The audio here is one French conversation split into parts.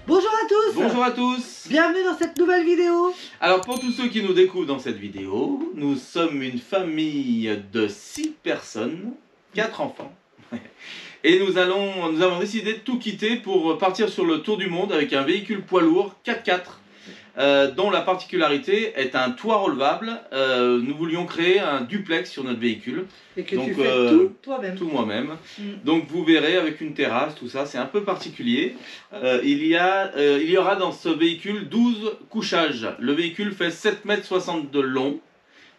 Bonjour à tous. Bonjour à tous. Bienvenue dans cette nouvelle vidéo. Alors pour tous ceux qui nous découvrent dans cette vidéo, nous sommes une famille de 6 personnes, 4 enfants. Et nous avons décidé de tout quitter pour partir sur le tour du monde avec un véhicule poids lourd 4x4 dont la particularité est un toit relevable. Nous voulions créer un duplex sur notre véhicule. Et que tu fais tout toi-même. Tout moi-même. Donc vous verrez avec une terrasse, tout ça, c'est un peu particulier. Il y aura dans ce véhicule 12 couchages. Le véhicule fait 7,60 m de long.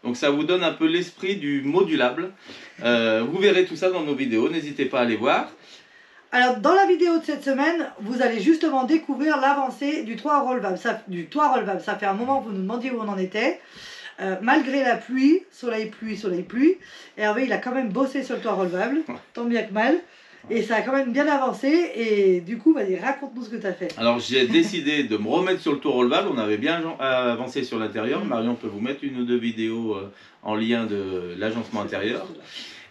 Donc ça vous donne un peu l'esprit du modulable. Vous verrez tout ça dans nos vidéos, n'hésitez pas à aller voir. Alors dans la vidéo de cette semaine, vous allez justement découvrir l'avancée du toit relevable. Ça fait un moment que vous nous demandiez où on en était. Malgré la pluie, soleil, pluie, Hervé il a quand même bossé sur le toit relevable, tant bien que mal. Et ça a quand même bien avancé et du coup, vas-y, raconte-nous ce que tu as fait. Alors j'ai décidé de me remettre sur le toit relevable, on avait bien avancé sur l'intérieur. Marion peut vous mettre une ou deux vidéos en lien de l'agencement intérieur.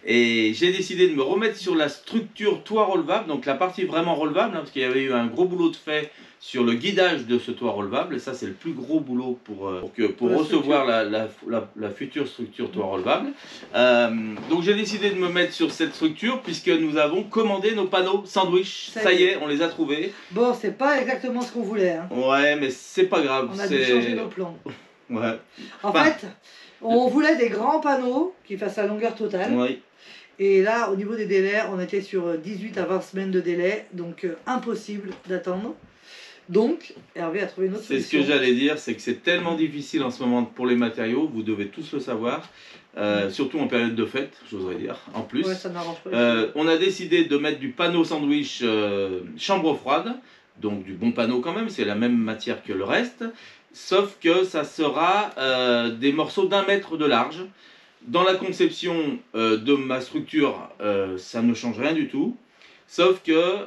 Et j'ai décidé de me remettre sur la structure toit relevable, donc la partie vraiment relevable, parce qu'il y avait eu un gros boulot de fait sur le guidage de ce toit relevable, et ça c'est le plus gros boulot pour recevoir la future structure toit relevable. Donc j'ai décidé de me mettre sur cette structure puisque nous avons commandé nos panneaux sandwich, ça y est, on les a trouvés. Bon, c'est pas exactement ce qu'on voulait. Hein. Ouais, mais c'est pas grave. On a dû changer nos plans. Ouais. En fait, on voulait des grands panneaux qui fassent la longueur totale. Oui. Et là, au niveau des délais, on était sur 18 à 20 semaines de délai, donc impossible d'attendre. Donc, Hervé a trouvé une autre solution. C'est ce que j'allais dire, c'est que c'est tellement difficile en ce moment pour les matériaux, vous devez tous le savoir, surtout en période de fête, j'oserais dire, en plus. Ouais, ça n'arrange pas. On a décidé de mettre du panneau sandwich chambre froide, donc du bon panneau quand même, c'est la même matière que le reste, sauf que ça sera des morceaux d'1 mètre de large. Dans la conception de ma structure, ça ne change rien du tout, sauf que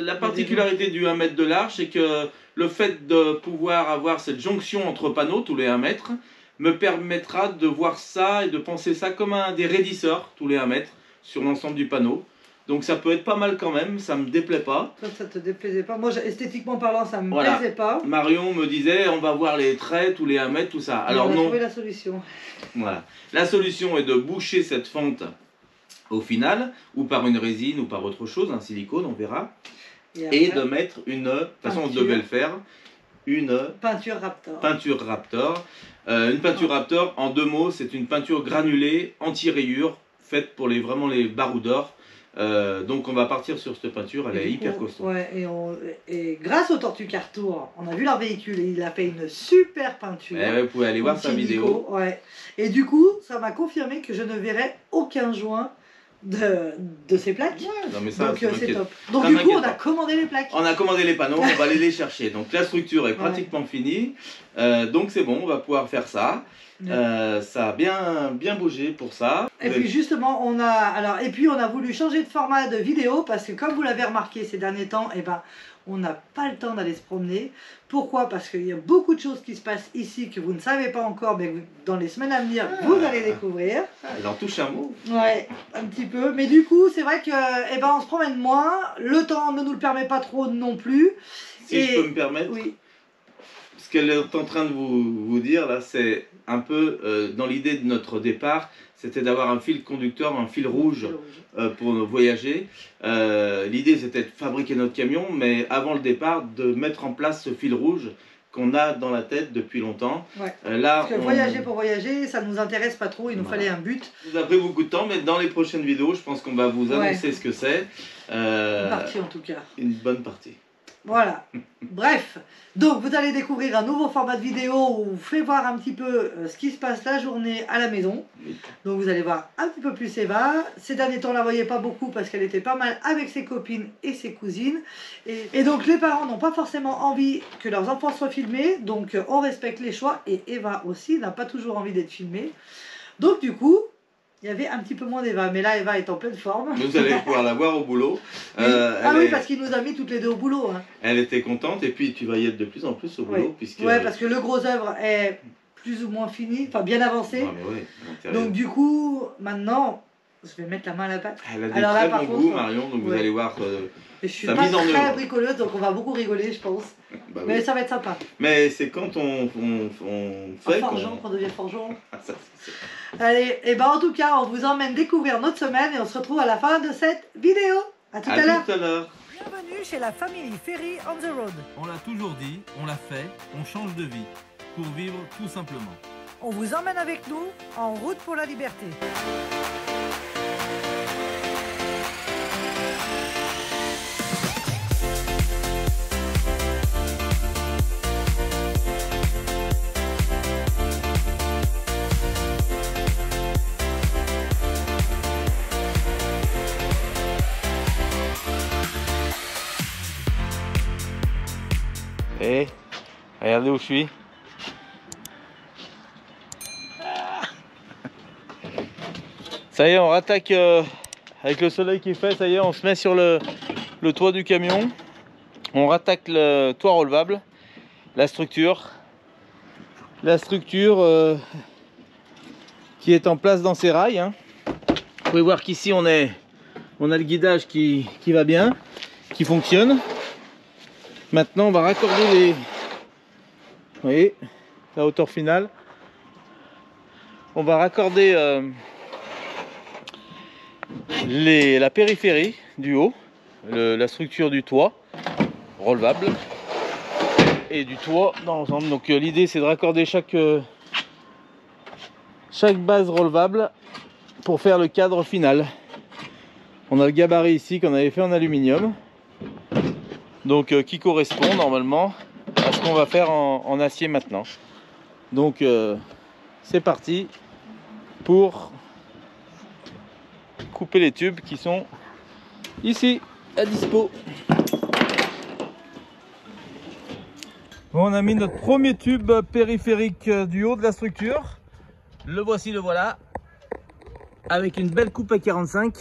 la particularité du 1 mètre de large, c'est que le fait de pouvoir avoir cette jonction entre panneaux, tous les 1 mètre, me permettra de voir ça et de penser ça comme des raidisseurs, tous les 1 mètre, sur l'ensemble du panneau. Donc ça peut être pas mal quand même, ça me déplaît pas. Toi, ça te déplaisait pas. Moi, esthétiquement parlant, ça me plaisait pas. Marion me disait, on va voir les traits, tous les 1 mètre, tout ça. Alors on a non. trouvé la solution. Voilà. La solution est de boucher cette fente au final, ou par une résine, ou par autre chose, un silicone, on verra. Et de mettre une, de toute façon on devait le faire, une peinture Raptor. Peinture Raptor. Une peinture Raptor, en 2 mots, c'est une peinture granulée, anti-rayure, faite pour vraiment les baroudeurs. Donc on va partir sur cette peinture, elle est hyper costaud. Ouais, et grâce au Tortue Cartour, on a vu leur véhicule et il a fait une super peinture. Ouais, vous pouvez aller voir sa vidéo. Ouais. Et du coup, ça m'a confirmé que je ne verrai aucun joint de ces plaques. Ouais, non mais ça, donc c'est top. Donc du coup, on a commandé les plaques. On a commandé les panneaux, on va aller les chercher. Donc la structure est pratiquement finie. Donc c'est bon, on va pouvoir faire ça. Ça a bien bougé pour ça. Et puis justement, on a voulu changer de format de vidéo parce que comme vous l'avez remarqué ces derniers temps, on n'a pas le temps d'aller se promener. Pourquoi? Parce qu'il y a beaucoup de choses qui se passent ici que vous ne savez pas encore, mais dans les semaines à venir, vous allez découvrir. Elle en touche un mot. Ouais, un petit peu. Mais du coup, c'est vrai que on se promène moins. Le temps ne nous le permet pas trop non plus. Si je peux me permettre. Oui. Ce qu'elle est en train de vous dire là, c'est un peu dans l'idée de notre départ, c'était d'avoir un fil conducteur, un fil rouge pour voyager. L'idée c'était de fabriquer notre camion, mais avant le départ, de mettre en place ce fil rouge qu'on a dans la tête depuis longtemps. Ouais. Parce que voyager pour voyager, ça ne nous intéresse pas trop, il nous fallait un but. Ça nous a pris beaucoup de temps, mais dans les prochaines vidéos, je pense qu'on va vous annoncer ce que c'est. Une partie en tout cas. Une bonne partie. Voilà, bref, donc vous allez découvrir un nouveau format de vidéo où on vous fait voir un petit peu ce qui se passe la journée à la maison. Donc vous allez voir un petit peu plus Eva. Ces derniers temps, on la voyait pas beaucoup parce qu'elle était pas mal avec ses copines et ses cousines. Et donc les parents n'ont pas forcément envie que leurs enfants soient filmés, donc on respecte les choix. Et Eva aussi n'a pas toujours envie d'être filmée. Donc du coup, il y avait un petit peu moins d'Eva, mais là Eva est en pleine forme. Vous allez pouvoir la voir au boulot. Oui, parce qu'il nous a mis toutes les deux au boulot. Hein. Elle était contente et puis tu vas y être de plus en plus au boulot. Puisque... Ouais, parce que le gros œuvre est plus ou moins fini, enfin bien avancé. Donc du coup, maintenant, Je vais mettre la main à la pâte. Elle a des Alors là, très par bons contre, goûts, Marion, donc vous allez voir je suis sa pas mise en très œuvre. bricoleuse, donc on va beaucoup rigoler, je pense. Bah Mais oui. ça va être sympa. Mais c'est quand on fait Forgeant, qu'on devient forgeant. Ça, Allez, et ben en tout cas, on vous emmène découvrir notre semaine et on se retrouve à la fin de cette vidéo. À tout à l'heure. tout à l'heure. Bienvenue chez la famille Ferry on the road. On l'a toujours dit, on l'a fait, on change de vie pour vivre tout simplement. On vous emmène avec nous en route pour la liberté. Et regardez où je suis. Ça y est, on rattaque avec le soleil qui fait, ça y est, on se met sur le toit du camion. On rattaque le toit relevable, la structure. La structure qui est en place dans ses rails. Hein. Vous pouvez voir qu'ici on a le guidage qui va bien, qui fonctionne. Maintenant on va raccorder les... Vous voyez, la hauteur finale. On va raccorder la périphérie du haut, la structure du toit relevable et du toit dans l'ensemble. Donc l'idée c'est de raccorder chaque base relevable pour faire le cadre final. On a le gabarit ici qu'on avait fait en aluminium, donc qui correspond normalement à ce qu'on va faire en acier maintenant. Donc c'est parti pour couper les tubes qui sont ici à dispo. Bon, on a mis notre premier tube périphérique du haut de la structure. Le voici, le voilà, avec une belle coupe à 45.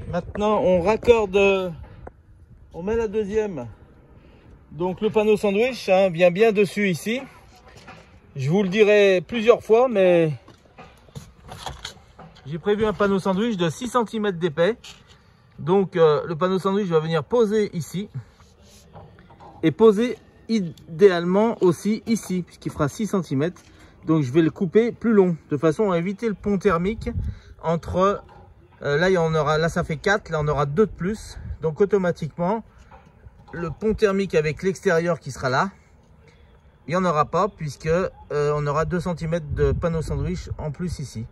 Maintenant on raccorde, on met la deuxième. Donc le panneau sandwich vient bien dessus ici. Je vous le dirai plusieurs fois, mais j'ai prévu un panneau sandwich de 6 cm d'épais. Donc le panneau sandwich va venir poser ici. Et poser idéalement aussi ici, puisqu'il fera 6 cm. Donc je vais le couper plus long, de façon à éviter le pont thermique entre... là ça fait 4, là on aura 2 de plus. Donc automatiquement, le pont thermique avec l'extérieur qui sera là, il n'y en aura pas, puisque on aura 2 cm de panneau sandwich en plus ici.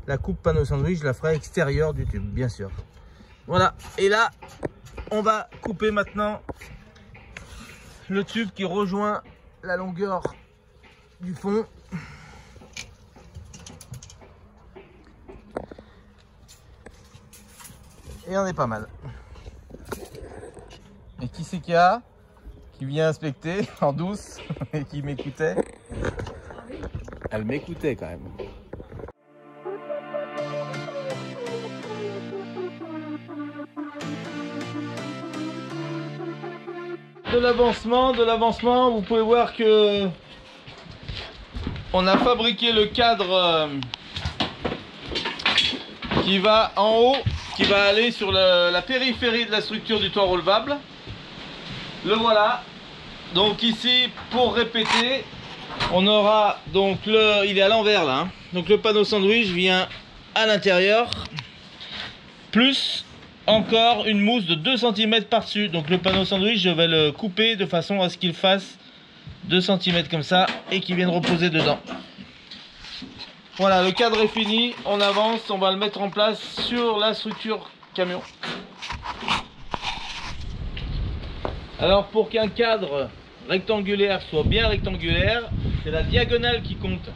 La coupe panneau sandwich, je la ferai extérieure du tube, bien sûr. Voilà, et là, on va couper maintenant le tube qui rejoint la longueur du fond. Et on est pas mal. Et qui c'est qu'il y a qui vient inspecter en douce et qui m'écoutait? Elle m'écoutait quand même. De l'avancement, vous pouvez voir que on a fabriqué le cadre qui va en haut, qui va aller sur la périphérie de la structure du toit relevable. Le voilà. Donc ici, pour répéter, on aura donc il est à l'envers là. Donc le panneau sandwich vient à l'intérieur, plus encore une mousse de 2 cm par-dessus. Donc le panneau sandwich, je vais le couper de façon à ce qu'il fasse 2 cm comme ça et qu'il vienne reposer dedans. Voilà, le cadre est fini. On avance, on va le mettre en place sur la structure camion. Alors pour qu'un cadre rectangulaire soit bien rectangulaire, c'est la diagonale qui compte.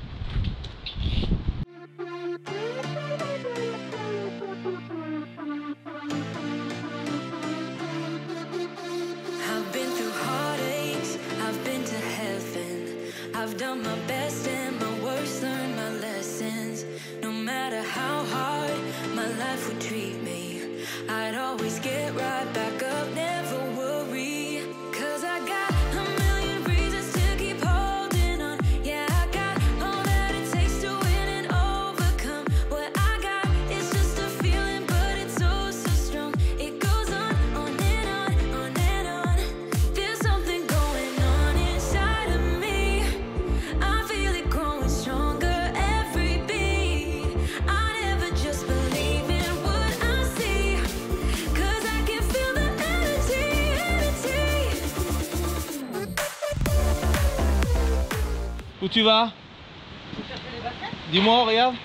I've done my best and my worst, learned my lessons. No matter how hard my life would treat me, I'd always get right back up, never worry. 'Cause I got a million reasons to tu vas? Chercher les baskets. Dis-moi, regarde.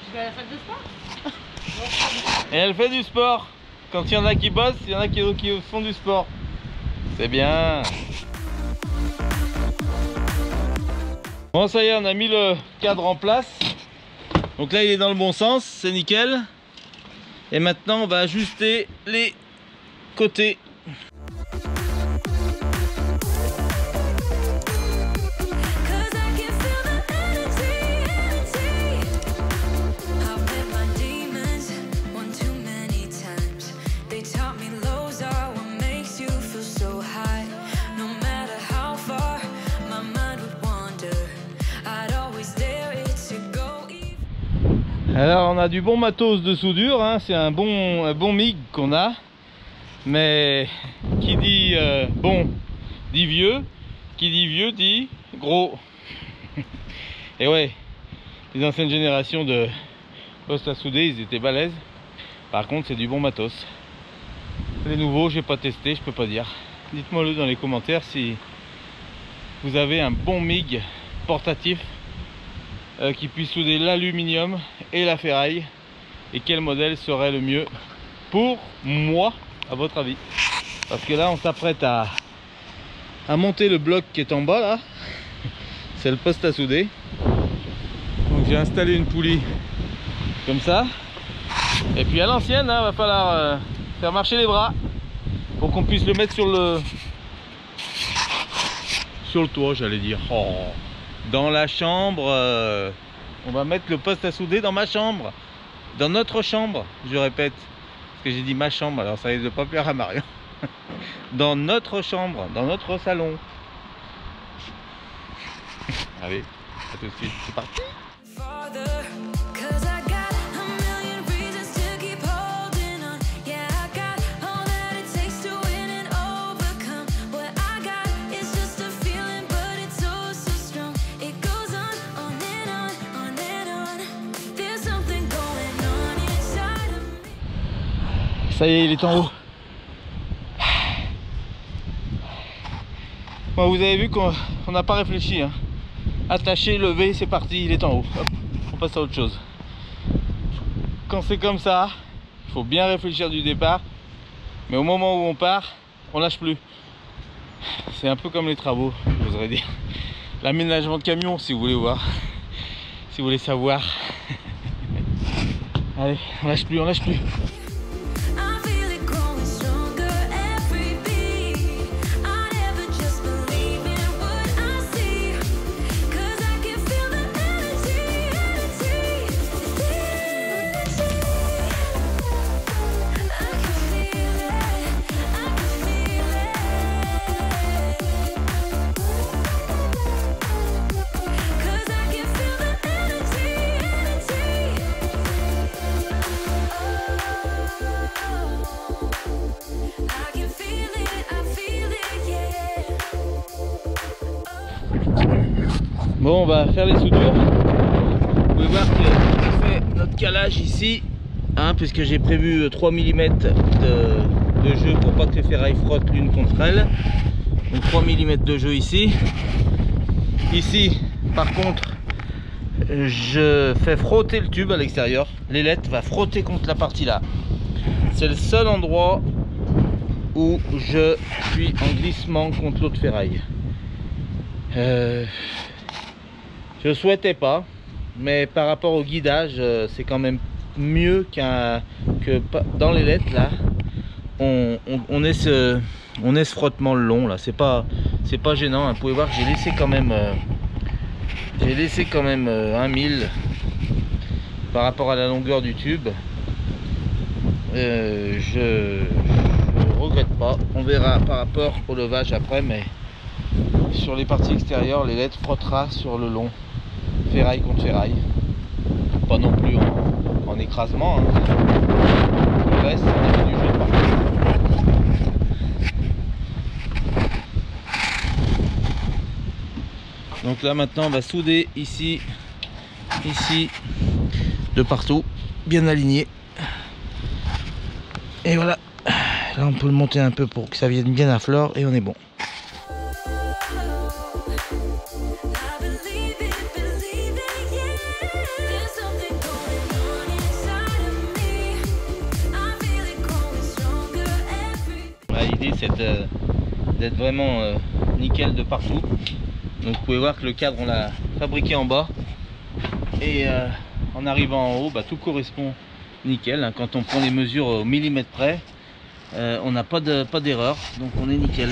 Je vais à la salle de sport. Et elle fait du sport. Quand il y en a qui bossent, il y en a qui font du sport. C'est bien. Bon, ça y est, on a mis le cadre en place. Donc là, il est dans le bon sens, c'est nickel. Et maintenant, on va ajuster les côtés. Alors on a du bon matos de soudure, hein. C'est un bon MIG qu'on a. Mais qui dit bon dit vieux, qui dit vieux dit gros. Et ouais, les anciennes générations de postes à souder, ils étaient balèzes. Par contre c'est du bon matos. Les nouveaux j'ai pas testé, je peux pas dire. Dites-moi le dans les commentaires si vous avez un bon MIG portatif qui puisse souder l'aluminium et la ferraille, et quel modèle serait le mieux pour moi à votre avis. Parce que là on s'apprête à monter le bloc qui est en bas là. C'est le poste à souder. Donc j'ai installé une poulie comme ça, et puis à l'ancienne hein, va falloir faire marcher les bras pour qu'on puisse le mettre sur le toit, j'allais dire. Dans la chambre, on va mettre le poste à souder dans ma chambre, dans notre chambre, je répète, parce que j'ai dit ma chambre, alors ça risque de pas plaire à Marion. Dans notre chambre, dans notre salon. Allez, à tout de suite, c'est parti. Ça y est, il est en haut. Bon, vous avez vu qu'on n'a pas réfléchi. Hein. Attacher, lever, c'est parti, il est en haut. Hop, on passe à autre chose. Quand c'est comme ça, il faut bien réfléchir du départ. Mais au moment où on part, on lâche plus. C'est un peu comme les travaux, je voudrais dire. L'aménagement de camion, si vous voulez voir. Si vous voulez savoir. Allez, on lâche plus, on lâche plus. Bon, on va faire les soudures. Vous pouvez voir qu'on fait notre calage ici, hein, puisque j'ai prévu 3 mm de jeu pour pas que les ferrailles frottent l'une contre elles. Donc 3 mm de jeu ici. Ici, par contre, je fais frotter le tube à l'extérieur. L'ailette va frotter contre la partie là. C'est le seul endroit où je suis en glissement contre l'autre ferraille. Je souhaitais pas, mais par rapport au guidage, c'est quand même mieux que dans les lettres là. On ait ce frottement le long là. C'est pas gênant. Hein. Vous pouvez voir que j'ai laissé quand même, un mille par rapport à la longueur du tube. Je regrette pas. On verra par rapport au levage après, mais sur les parties extérieures, les lettres frottera sur le long. Ferraille contre ferraille, pas non plus en écrasement, hein. Le reste c'est du jeu de partout. Donc là maintenant on va souder ici, de partout, bien aligné. Et voilà, là on peut le monter un peu pour que ça vienne bien à fleur et on est bon. l'idée c'est d'être vraiment nickel de partout. Donc vous pouvez voir que le cadre on l'a fabriqué en bas et en arrivant en haut bah, tout correspond nickel, hein. Quand on prend les mesures au millimètre près, on n'a pas d'erreur, donc on est nickel.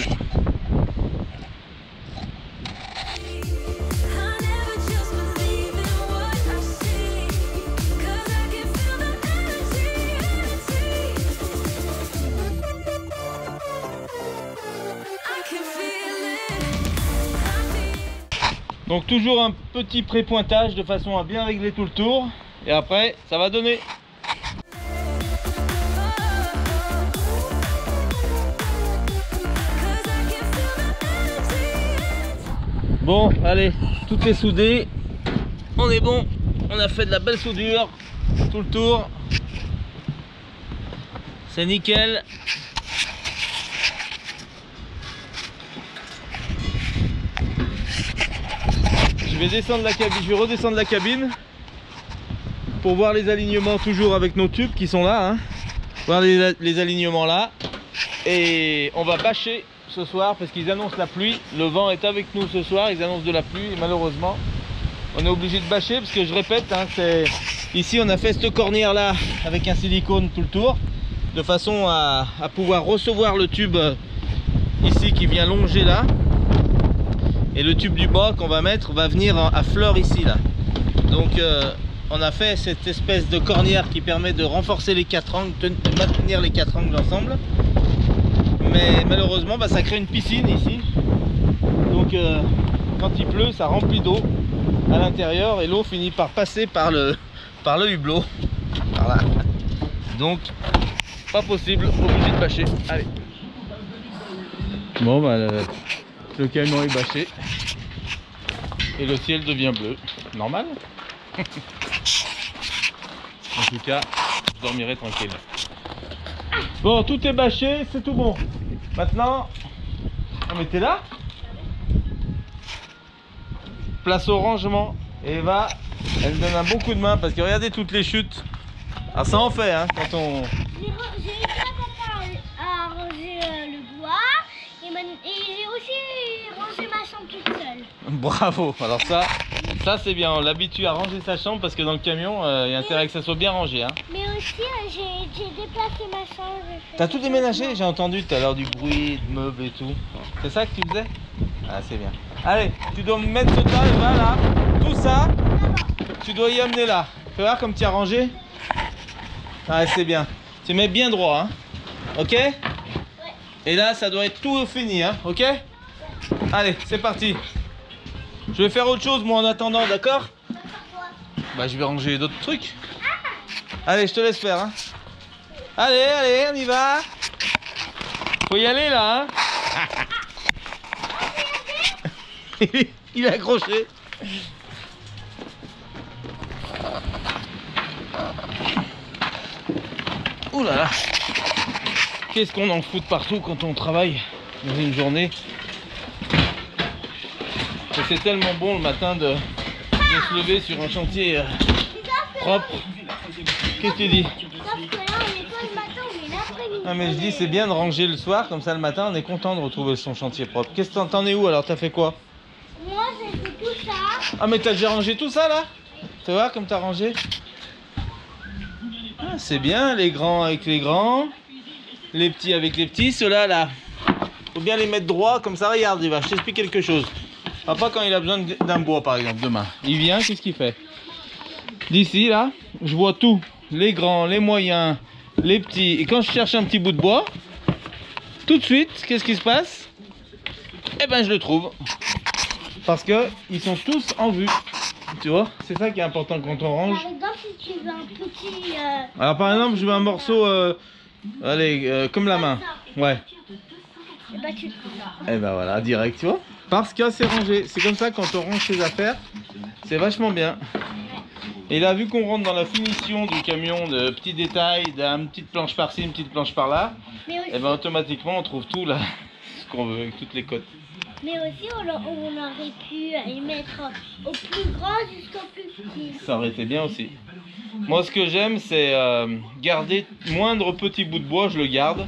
Donc toujours un petit pré-pointage de façon à bien régler tout le tour et après ça va donner. Bon allez, tout est soudé, on est bon, on a fait de la belle soudure tout le tour, c'est nickel. Je vais descendre la cabine, je vais redescendre la cabine pour voir les alignements toujours avec nos tubes qui sont là, hein. Voir les alignements là et on va bâcher ce soir parce qu'ils annoncent la pluie. Le vent est avec nous ce soir, ils annoncent de la pluie et malheureusement on est obligé de bâcher parce que je répète, hein, ici on a fait cette cornière là avec un silicone tout le tour de façon à pouvoir recevoir le tube ici qui vient longer là. Et le tube du bas qu'on va mettre va venir à fleur ici là. Donc on a fait cette espèce de cornière qui permet de renforcer les quatre angles, de maintenir les quatre angles ensemble. Mais malheureusement bah, ça crée une piscine ici. Donc quand il pleut ça remplit d'eau à l'intérieur et l'eau finit par passer par le hublot. Par là. Donc pas possible, obligé de bâcher. Allez. Bon bah le camion est bâché et le ciel devient bleu, normal. En tout cas, je dormirai tranquille. Bon, tout est bâché, c'est tout bon. Maintenant, on mettait là. Place au rangement. Et Eva, elle donne un bon coup de main parce que regardez toutes les chutes. Alors ça en fait, hein, quand on... J'ai aidé à ranger le bois et j'ai aussi rangé ma chambre toute seule. Bravo, alors ça c'est bien, on l'habitue à ranger sa chambre parce que dans le camion, il y a intérêt que ça soit bien rangé. Hein. Mais aussi, j'ai déplacé ma chambre. T'as tout déménagé? J'ai entendu tout à l'heure du bruit, de meubles et tout. C'est ça que tu faisais? Ah, c'est bien. Allez, tu dois me mettre ce tas, Eva, là. Tout ça, tu dois y amener là. Fais voir comme tu as rangé. Ah, c'est bien. Tu mets bien droit, hein. Ok? Ouais. Et là, ça doit être tout fini, hein. Ok? Ouais. Allez, c'est parti. Je vais faire autre chose, moi, en attendant, d'accord? Bah, je vais ranger d'autres trucs. Allez, je te laisse faire, hein. Allez, allez, on y va. Faut y aller, là, hein. Il est accroché. Ouh là là. Qu'est-ce qu'on en fout de partout quand on travaille dans une journée. Et c'est tellement bon le matin de se lever sur un chantier propre. Qu'est-ce que tu dis? Ah mais je dis c'est bien de ranger le soir, comme ça le matin on est content de retrouver son chantier propre. Qu'est-ce que t'en es où alors? T'as fait quoi? Moi j'ai fait tout ça. Ah mais t'as déjà rangé tout ça là? Tu vois comme t'as rangé? Ah, c'est bien, les grands avec les grands, les petits avec les petits. Ceux-là là, faut bien les mettre droit comme ça. Regarde, il va, je t'explique quelque chose. Papa quand il a besoin d'un bois par exemple demain, il vient, qu'est-ce qu'il fait? D'ici là, je vois tout, les grands, les moyens, les petits. Et quand je cherche un petit bout de bois, tout de suite, qu'est-ce qui se passe? Eh ben je le trouve. Parce que ils sont tous en vue. Tu vois, c'est ça qui est important quand on range. Par exemple, si tu veux un petit... Alors par exemple, je veux un morceau, allez, comme la main. Ouais. Et bah tu le prends. Et ben voilà, direct, tu vois. Parce que c'est rangé. C'est comme ça quand on range ses affaires, c'est vachement bien. Et là, vu qu'on rentre dans la finition du camion, de petits détails, d'une petite planche par-ci, une petite planche par-là, et ben automatiquement on trouve tout là, ce qu'on veut avec toutes les côtes. Mais aussi, on aurait pu les mettre au plus grand jusqu'au plus petit. Ça aurait été bien aussi. Moi, ce que j'aime, c'est garder moindre petit bout de bois, je le garde.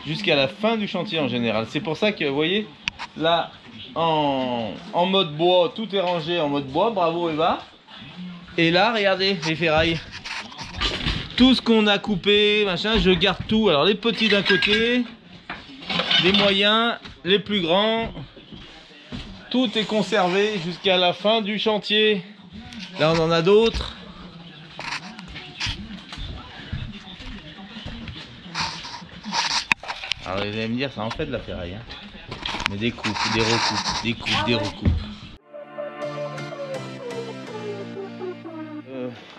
jusqu'à la fin du chantier en général. C'est pour ça que vous voyez là en mode bois, tout est rangé en mode bois, bravo Eva. Et là regardez les ferrailles, tout ce qu'on a coupé, machin, je garde tout. Alors les petits d'un côté, les moyens, les plus grands, tout est conservé jusqu'à la fin du chantier. Là on en a d'autres. Alors vous allez me dire, ça en fait de la ferraille, hein. Mais des coupes, des recoupes, des coupes, des recoupes.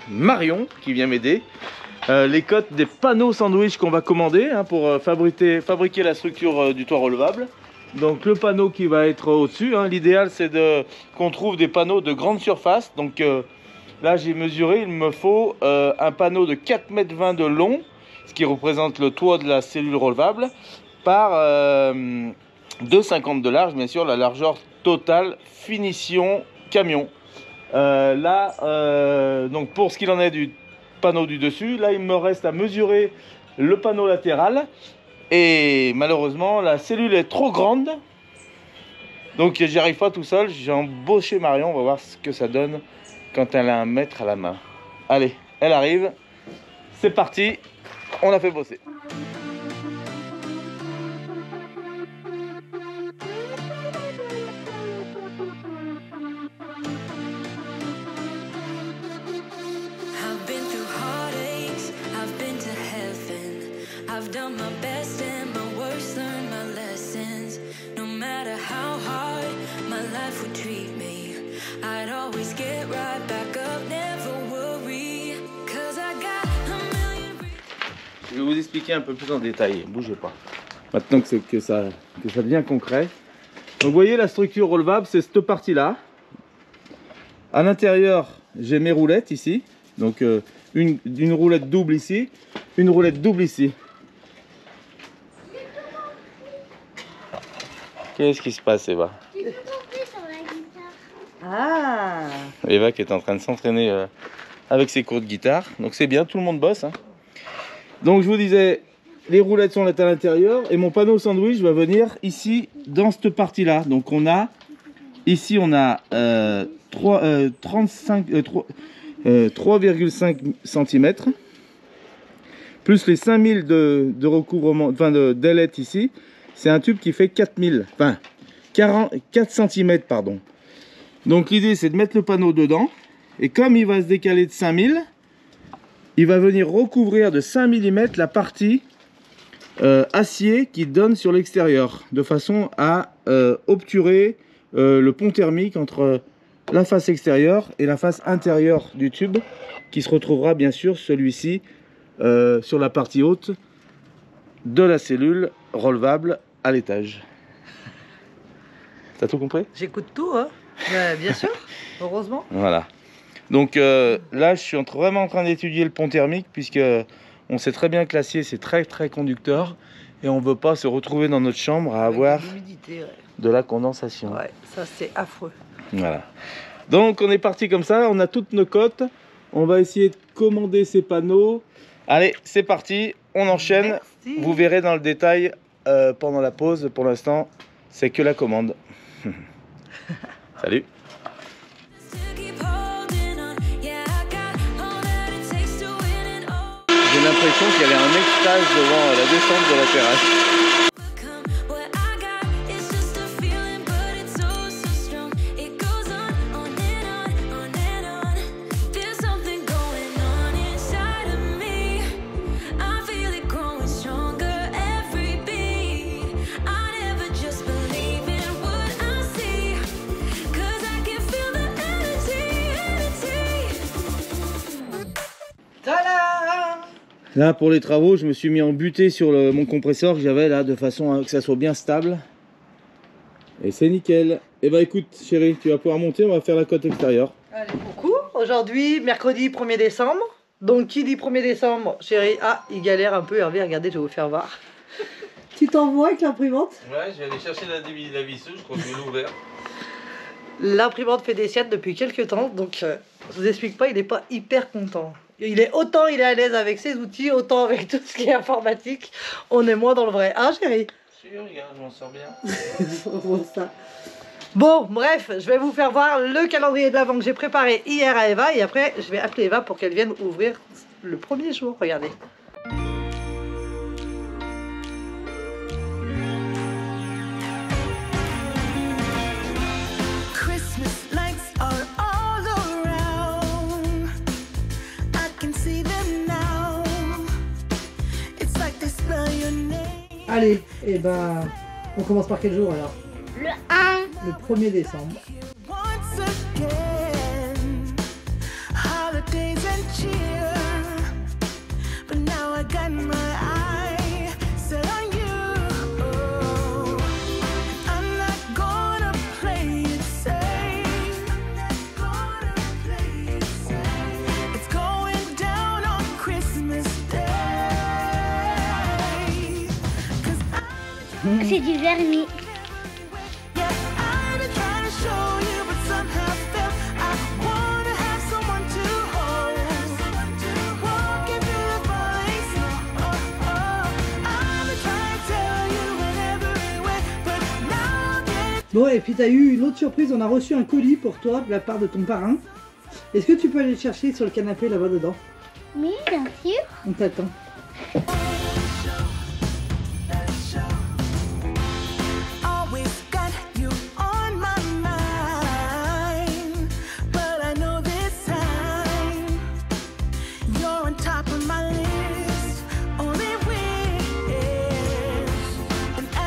Marion qui vient m'aider. Les cotes des panneaux sandwich qu'on va commander, hein, pour fabriquer la structure du toit relevable. Donc le panneau qui va être au-dessus, hein, l'idéal c'est qu'on trouve des panneaux de grande surface. Donc là j'ai mesuré, il me faut un panneau de 4,20 m de long, ce qui représente le toit de la cellule relevable, par 2,50 m de large, bien sûr, la largeur totale finition camion. Donc pour ce qu'il en est du panneau du dessus, là il me reste à mesurer le panneau latéral, et malheureusement la cellule est trop grande, donc j'y arrive pas tout seul. J'ai embauché Marion, on va voir ce que ça donne quand elle a un mètre à la main. Allez, elle arrive, c'est parti, on a fait bosser. I've done my best and my worst, learned my lessons. No matter how hard my life would treat me, I'd always get right back up, never worry, 'cause I got a million. Je vais vous expliquer un peu plus en détail, bougez pas. Maintenant que ça devient concret. Donc vous voyez la structure relevable, c'est cette partie-là. À l'intérieur, j'ai mes roulettes ici. Donc une roulette double ici, une roulette double ici. Qu'est-ce qui se passe, Eva? Tu peux monter sur la guitare. Ah. Eva qui est en train de s'entraîner avec ses cours de guitare. Donc c'est bien, tout le monde bosse, hein. Donc je vous disais, les roulettes sont là à l'intérieur et mon panneau sandwich va venir ici dans cette partie-là. Donc on a ici 3,5 cm plus les 5000 de recouvrement, enfin d'ailettes ici. C'est un tube qui fait 4 cm, pardon. Donc l'idée c'est de mettre le panneau dedans, et comme il va se décaler de 5000, il va venir recouvrir de 5 mm la partie acier qui donne sur l'extérieur, de façon à obturer le pont thermique entre la face extérieure et la face intérieure du tube, qui se retrouvera bien sûr celui-ci sur la partie haute de la cellule relevable à l'étage. T'as tout compris? J'écoute tout, hein. Bien sûr, heureusement. Voilà. Donc là, je suis vraiment en train d'étudier le pont thermique, puisque on sait très bien que l'acier c'est très conducteur, et on ne veut pas se retrouver dans notre chambre à avoir de la condensation. Ouais, ça c'est affreux. Voilà. Donc on est parti comme ça, on a toutes nos cotes. On va essayer de commander ces panneaux. Allez, c'est parti, on enchaîne. Merci. Vous verrez dans le détail pendant la pause. Pour l'instant, c'est que la commande. Salut. J'ai l'impression qu'il y avait un extase devant la descente de la terrasse. Là pour les travaux, je me suis mis en butée sur mon compresseur que j'avais là, de façon à que ça soit bien stable. Et c'est nickel. Et bah écoute chérie, tu vas pouvoir monter, on va faire la cote extérieure. Allez, coucou. Aujourd'hui, mercredi 1er décembre. Donc qui dit 1er décembre, chérie? Ah, il galère un peu, Hervé, regardez, je vais vous faire voir. Tu t'envoies avec l'imprimante? Ouais, je vais aller chercher la visseuse, je crois que je vais l'ouvrir. L'imprimante fait des siennes depuis quelques temps, donc je vous explique pas, il n'est pas hyper content. il est à l'aise avec ses outils, autant avec tout ce qui est informatique. On est moins dans le vrai. Hein, chérie? Si, regarde, je m'en sors bien. Ça. Bon, bref, je vais vous faire voir le calendrier de l'Avent que j'ai préparé hier à Eva. Et après, je vais appeler Eva pour qu'elle vienne ouvrir le premier jour. Regardez. Allez, et ben, on commence par quel jour alors? Le 1. Le 1er décembre. C'est du vernis. Bon, et puis tu as eu une autre surprise, on a reçu un colis pour toi de la part de ton parrain. Est-ce que tu peux aller le chercher sur le canapé là-bas dedans? Oui, bien sûr. On t'attend.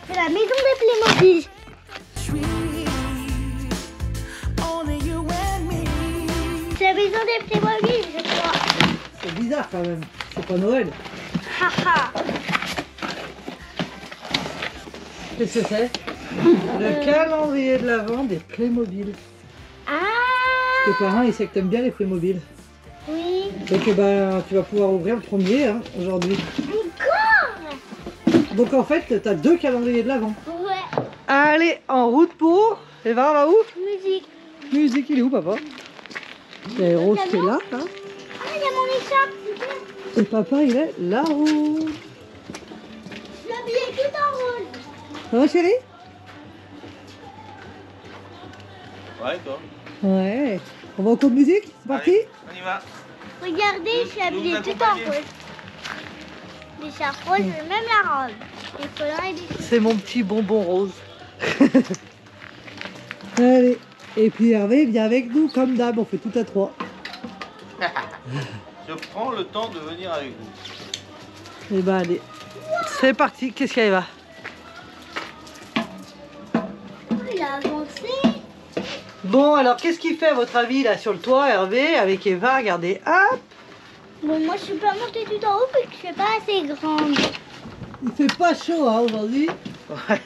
C'est la maison des Playmobil. C'est la maison des Playmobil, je crois. C'est bizarre quand même, c'est pas Noël. Haha. Qu'est-ce que c'est? Le calendrier de l'Avent des Playmobil. Ah. Tes parents, ils savent que t'aimes bien les Playmobil. Oui. Donc ben, tu vas pouvoir ouvrir le premier hein, aujourd'hui. Encore. Donc en fait, tu as 2 calendriers de l'Avent. Ouais. Allez, en route pour... Eva, on va où? Musique. Musique, il est où papa? Il y a Rose qui est là. Hein. Ah, il y a mon écharpe, super. Et papa, il est là-haut. Je suis habillée tout en rose. Ça va chérie? Ouais, toi. Ouais. On va au cours de musique? C'est parti? Allez, on y va. Regardez, je suis habillée vous tout en accompagner. rose. L'écharpe rose, j'ai même la robe. Les collants et des... C'est mon petit bonbon rose. Allez. Et puis Hervé vient avec nous, comme d'hab, on fait tout à 3. Je prends le temps de venir avec vous. Et ben allez. C'est parti. Qu'est-ce qu'il y a Eva? Il a avancé. Bon, alors qu'est-ce qu'il fait à votre avis là sur le toit, Hervé, avec Eva? Regardez, hop! Bon, moi je suis pas montée tout en haut parce que je suis pas assez grande. Il fait pas chaud hein, aujourd'hui. Ouais.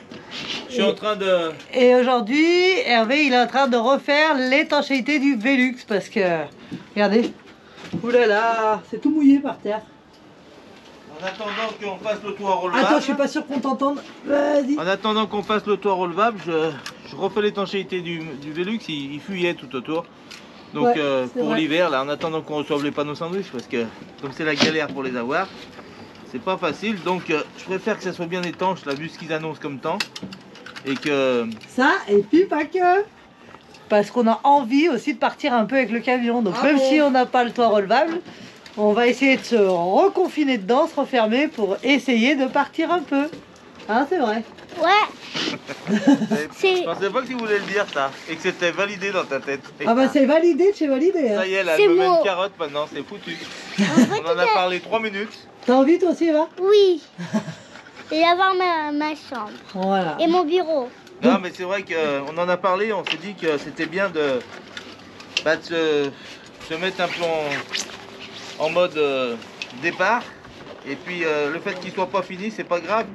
Je suis en train de... Et aujourd'hui, Hervé, il est en train de refaire l'étanchéité du Velux parce que, regardez, oulala, c'est tout mouillé par terre. En attendant qu'on fasse le toit relevable... Attends, je suis pas sûr qu'on t'entende. Vas-y. En attendant qu'on fasse le toit relevable, je refais l'étanchéité du Velux, il fuyait tout autour. Donc Ouais, c'est pour vrai. l'hiver, là, en attendant qu'on reçoive les panneaux sandwich, parce que comme c'est la galère pour les avoir, c'est pas facile. Donc je préfère que ça soit bien étanche, là, vu ce qu'ils annoncent comme temps. Et que... Ça, et puis pas que. Parce qu'on a envie aussi de partir un peu avec le camion. Donc Ah même bon si on n'a pas le toit relevable, on va essayer de se reconfiner dedans, se refermer pour essayer de partir un peu. Hein, c'est vrai. Ouais. Je pensais pas que tu voulais le dire ça, et que c'était validé dans ta tête. Ah bah c'est validé de chez validé. Hein. Ça y est, là, C'est elle me met moi. une carotte maintenant, c'est foutu. vrai, On en a parlé 3 minutes. T'as envie toi aussi, Eva? Oui. Et avoir ma chambre. Voilà. Et mon bureau. Non, mais c'est vrai qu'on en a parlé, on s'est dit que c'était bien de se mettre un peu en mode départ. Et puis le fait qu'il soit pas fini, c'est pas grave.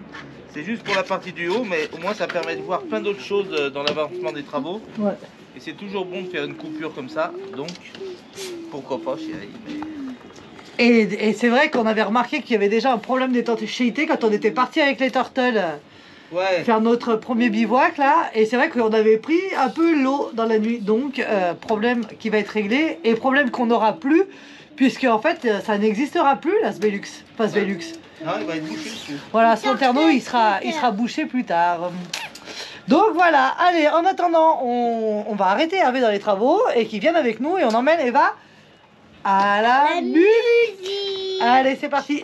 C'est juste pour la partie du haut, mais au moins ça permet de voir plein d'autres choses dans l'avancement des travaux. Ouais. Et c'est toujours bon de faire une coupure comme ça, donc pourquoi pas, chérie. Et c'est vrai qu'on avait remarqué qu'il y avait déjà un problème d'étanchéité quand on était parti avec les Turtles Ouais. faire notre premier bivouac là. Et c'est vrai qu'on avait pris un peu l'eau dans la nuit. Donc problème qui va être réglé et problème qu'on n'aura plus puisque en fait ça n'existera plus la Svelux. Enfin Svelux. Non, il va être bouché dessus. Voilà, son terneau il sera bouché plus tard. Donc voilà, allez, en attendant, on va arrêter Hervé dans les travaux et qu'il vienne avec nous et on emmène Eva à la musique. Allez, c'est parti.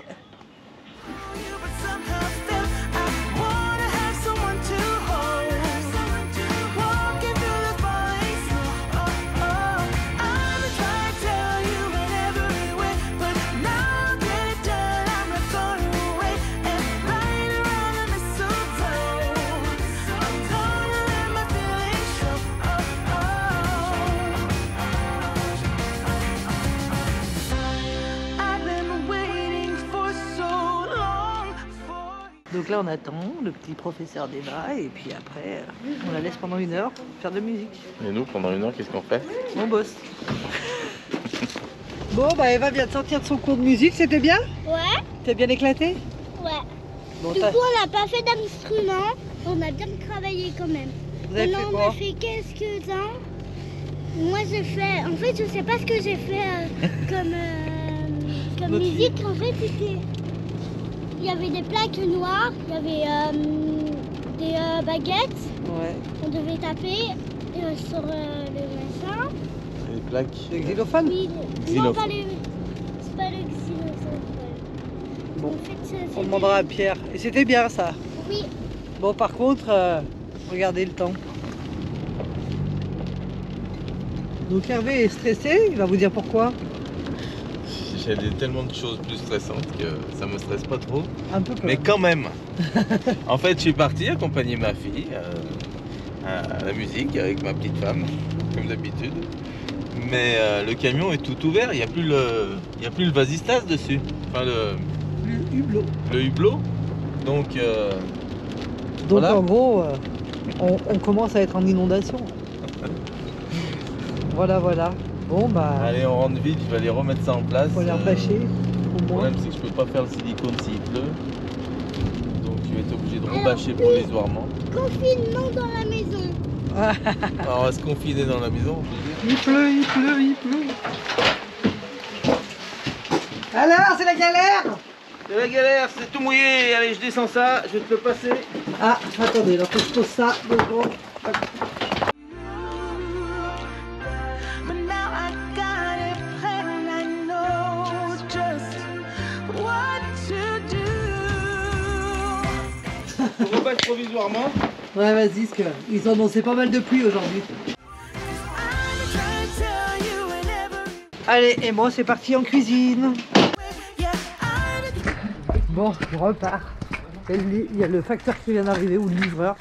Donc là on attend le petit professeur d'Eva et puis après on la laisse pendant 1 heure faire de la musique. Et nous, pendant 1 heure, qu'est-ce qu'on fait? On bosse. Bon bah Eva vient de sortir de son cours de musique, c'était bien? Ouais. T'es bien éclaté? Ouais. Bon, Du coup, on n'a pas fait d'instrument, on a bien travaillé quand même. vous avez fait On quoi? a fait quelques-uns. Moi, j'ai fait. En fait, je sais pas ce que j'ai fait comme Notre musique. En fait, c'était. Il y avait des plaques noires, il y avait des baguettes. Ouais. On devait taper sur le machin. Les plaques. Le xylophone? Oui, Xylophone. non, pas le. C'est pas le xylophone. Bon. En fait, On demandera à Pierre. Et c'était bien ça. Oui. Bon par contre, regardez le temps. Donc Hervé est stressé, il va vous dire pourquoi. J'ai tellement de choses plus stressantes que ça me stresse pas trop. Un peu quand Mais même. quand même. En fait, je suis parti accompagner ma fille à la musique avec ma petite femme, comme d'habitude. Mais le camion est tout ouvert, il n'y a plus le vasistas dessus. Enfin, Le hublot. le hublot. Donc, Donc voilà. en gros, on commence à être en inondation. Voilà, voilà. Bon bah, Allez, on rentre vite, je vais aller remettre ça en place. faut les rebâcher au Le moins. problème, c'est que je peux pas faire le silicone s'il pleut. Donc, je vais être obligé de rebâcher provisoirement. Confinement dans la maison. Alors, on va se confiner dans la maison. Il pleut, il pleut, il pleut. Alors, c'est la galère. C'est la galère, c'est tout mouillé. Allez, je descends ça, je vais te le passer. Ah, attendez, alors que je pose ça. deux secondes. Hop. But now I got it planned, I know just what to do. On rebâche provisoirement. Ouais, vas-y, parce qu'ils ont annoncé pas mal de pluie aujourd'hui. I'm trying to tell you in every Allez, et moi, c'est parti en cuisine. way. Yeah, I'm Bon, je repars. Il y a le facteur qui vient d'arriver ou le livreur.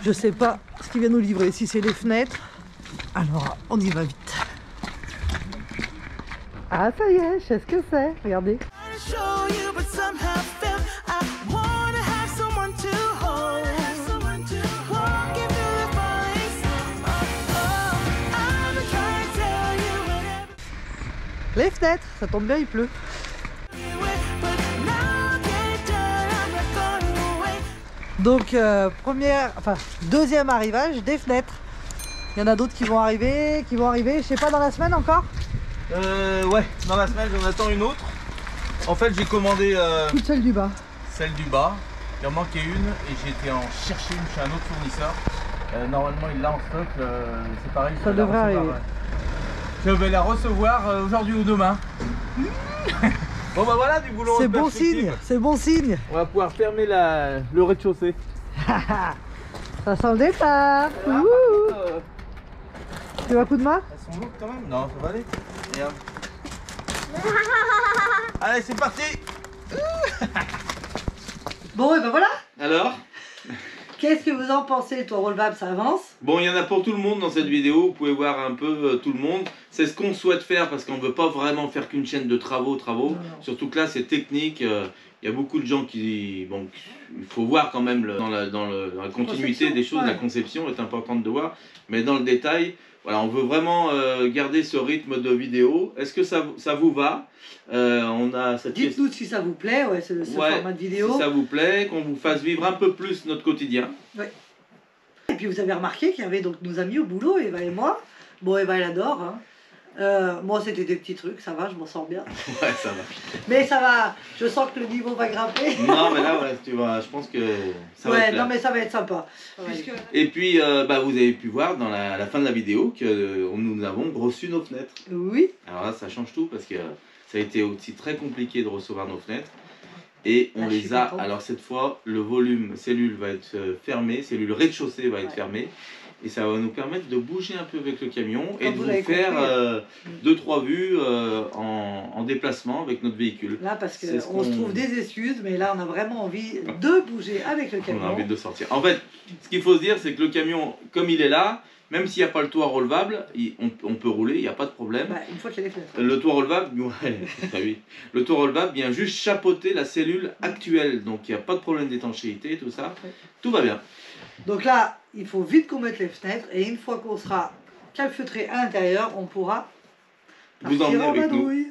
Je sais pas ce qu'il vient nous livrer, si c'est les fenêtres. Alors, on y va vite. Ah, ça y est, je sais ce que c'est. Regardez. trying to show you, but somehow felt I wanna have someone to hold. Walking through the forest. I'm trying to tell you in every Les fenêtres, ça tombe bien, il pleut. way, but now get done, I'm not going away. Donc, deuxième arrivage des fenêtres. Il y en a d'autres qui vont arriver, je sais pas, dans la semaine encore. Ouais, dans la semaine, j'en attends une autre. En fait, j'ai commandé Toute celle du bas. celle du bas. Il en manquait une et j'ai été en chercher une chez un autre fournisseur. Normalement, il l'a en stock. C'est pareil. je Ça vais la devrait recevoir, arriver. ouais. Je vais la recevoir aujourd'hui ou demain. Bon bah voilà du boulot. en C'est bon perspective. signe, c'est bon signe. On va pouvoir fermer le rez-de-chaussée. Ça sent le départ. Voilà, Ouh. par contre, Tu veux un coup de main? elles sont lourdes quand même. Non, ça va aller. Regarde. Allez, c'est parti. Bon, et ben voilà. Alors? Qu'est-ce que vous en pensez? Le toit relevable, ça avance? Bon, il y en a pour tout le monde dans cette vidéo, vous pouvez voir un peu tout le monde. C'est ce qu'on souhaite faire parce qu'on ne veut pas vraiment faire qu'une chaîne de travaux. Non. Surtout que là, c'est technique. Il y a beaucoup de gens qui... Bon, il faut voir quand même dans la continuité Conception, des choses, ouais. la conception est importante de voir. Mais dans le détail, voilà, on veut vraiment garder ce rythme de vidéo. Est-ce que ça vous va? On a cette question. Dites-nous si ça vous plaît, ouais, ce Ouais, format de vidéo. si ça vous plaît, qu'on vous fasse vivre un peu plus notre quotidien. Et puis vous avez remarqué qu'il y avait donc nos amis au boulot, Eva et moi. Bon, Eva elle adore. Hein. Moi, c'était des petits trucs, ça va, je m'en sors bien. Ouais, ça va. Mais ça va, je sens que le niveau va grimper. Non, mais là, ouais, tu vois, je pense que ça va Ouais, être là. non, mais ça va être sympa. Puisque... Et puis, bah, vous avez pu voir dans la fin de la vidéo que nous avons reçu nos fenêtres. Oui. Alors là, ça change tout parce que ça a été aussi très compliqué de recevoir nos fenêtres. Et on Là, je les suis a. contente. Alors cette fois, le volume cellule va être fermé, cellule rez-de-chaussée va être Ouais. fermée. Et ça va nous permettre de bouger un peu avec le camion et Comme de vous vous l'avez faire compris. 2-3 vues en déplacement avec notre véhicule. Là, parce C'est ce qu'on se qu'on- trouve des excuses, mais là, on a vraiment envie de bouger avec le On a camion. envie de sortir. En fait, ce qu'il faut se dire, c'est que le camion, comme il est là, même s'il n'y a pas le toit relevable, on peut rouler, il n'y a pas de problème. Bah, une fois qu'il y a les fenêtres. Le toit relevable, ouais, ah oui. Le toit relevable vient juste chapeauter la cellule actuelle, donc il n'y a pas de problème d'étanchéité, tout ça, tout va bien. Donc là, il faut vite qu'on mette les fenêtres et une fois qu'on sera calfeutré à l'intérieur, on pourra Vous partir emmenez en avec nous. vadrouille.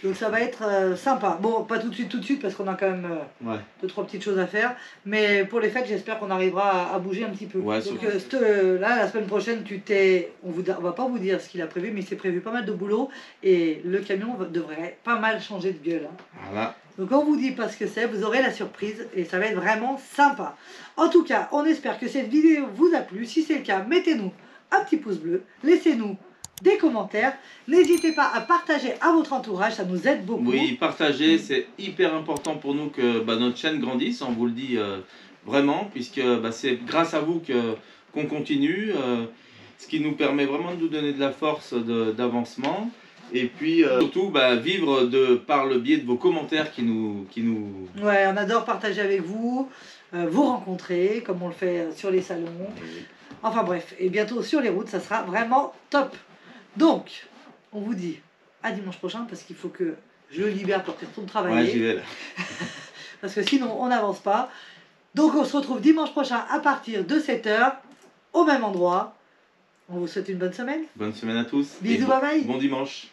Donc ça va être sympa. Bon, pas tout de suite parce qu'on a quand même Ouais. 2-3 petites choses à faire. Mais pour les fêtes, j'espère qu'on arrivera à bouger un petit peu. Ouais, Donc surtout. là, la semaine prochaine, on va pas vous dire ce qu'il a prévu, mais il s'est prévu pas mal de boulot et le camion devrait pas mal changer de gueule. Hein. Voilà. Donc on vous dit pas ce que c'est, vous aurez la surprise et ça va être vraiment sympa. En tout cas, on espère que cette vidéo vous a plu. Si c'est le cas, mettez-nous un petit pouce bleu, laissez-nous des commentaires. N'hésitez pas à partager à votre entourage, ça nous aide beaucoup. Oui, partager, c'est hyper important pour nous que notre chaîne grandisse, on vous le dit vraiment, puisque c'est grâce à vous qu'on continue, ce qui nous permet vraiment de nous donner de la force d'avancement. Et puis surtout vivre par le biais de vos commentaires qui nous... Ouais, on adore partager avec vous, vous rencontrer, comme on le fait sur les salons. Enfin bref, et bientôt sur les routes, ça sera vraiment top. Donc, on vous dit à dimanche prochain, parce qu'il faut que je le libère pour qu'il retourne Ouais, travailler. j'y vais là. Parce que sinon, on n'avance pas. Donc, on se retrouve dimanche prochain à partir de 7 h, au même endroit. On vous souhaite une bonne semaine. Bonne semaine à tous. Bisous, Et bye bye. Bon dimanche.